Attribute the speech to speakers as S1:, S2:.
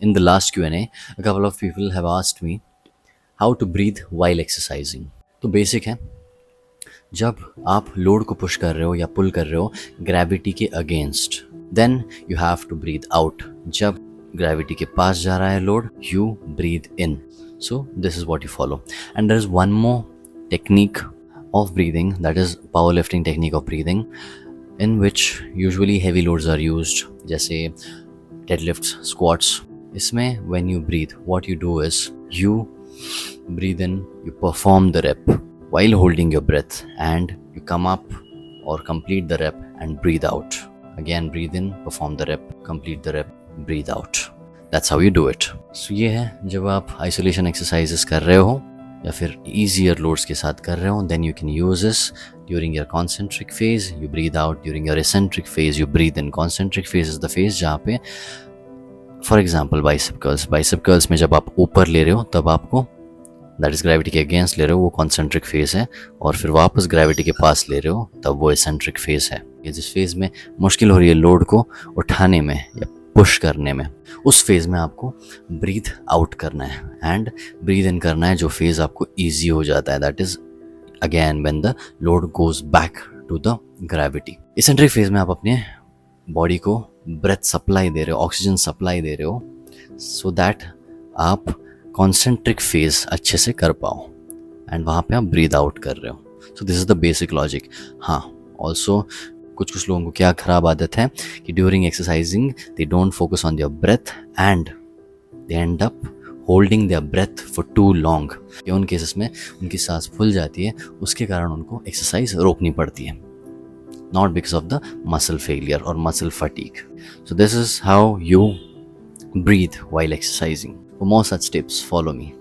S1: In the last Q&A, a couple of people have asked me how to breathe while exercising. तो basic है, जब आप load को push कर रहे हो या पुल कर रहे हो ग्रेविटी के against, then you have to breathe out. जब ग्रेविटी के पास जा रहा है load, you breathe in. So this is what you follow. And there is one more technique of breathing, that is powerlifting technique of breathing, in which usually heavy loads are used, जैसे deadlifts, squats. इसमें when you breathe, what you do is you breathe in, you perform the rep while holding your breath, and you come up or complete the rep and breathe out. Again breathe in, perform the rep, complete the rep, breathe out. That's how you do it. So ये है, जब आप isolation exercises कर रहे हो या फिर easier loads के साथ कर रहे हो, then you can use this during your concentric phase, you breathe out. During your eccentric phase, you breathe in. Concentric phase is the phase जहाँ पे for example bicep curls में जब आप ऊपर ले रहे हो तब आपको that is gravity के against ले रहे हो, वो concentric phase है, और फिर वापस gravity के पास ले रहे हो तब वो eccentric phase है. ये जिस phase में मुश्किल हो रही है लोड को उठाने में या पुश करने में, उस फेज़ में आपको ब्रीथ आउट करना है एंड ब्रीथ इन करना है, जो फेज़ आपको ईजी हो जाता है. That is again when the load goes back to the gravity. Eccentric phase में आप अपने बॉडी को ब्रेथ सप्लाई दे रहे हो, ऑक्सीजन सप्लाई दे रहे हो, सो दैट आप कॉन्सेंट्रिक फेज़ अच्छे से कर पाओ, एंड वहाँ पे आप ब्रीथ आउट कर रहे हो. So this is the basic logic. हाँ, ऑल्सो कुछ लोगों को क्या ख़राब आदत है कि during exercising they don't focus on their breath and they end up holding their breath for too long. या उन केसेस में उनकी सांस फूल जाती है, उसके कारण उनको एक्सरसाइज रोकनी पड़ती है, not because of the muscle failure और muscle fatigue. So this is how you breathe while exercising. For more such tips, follow me.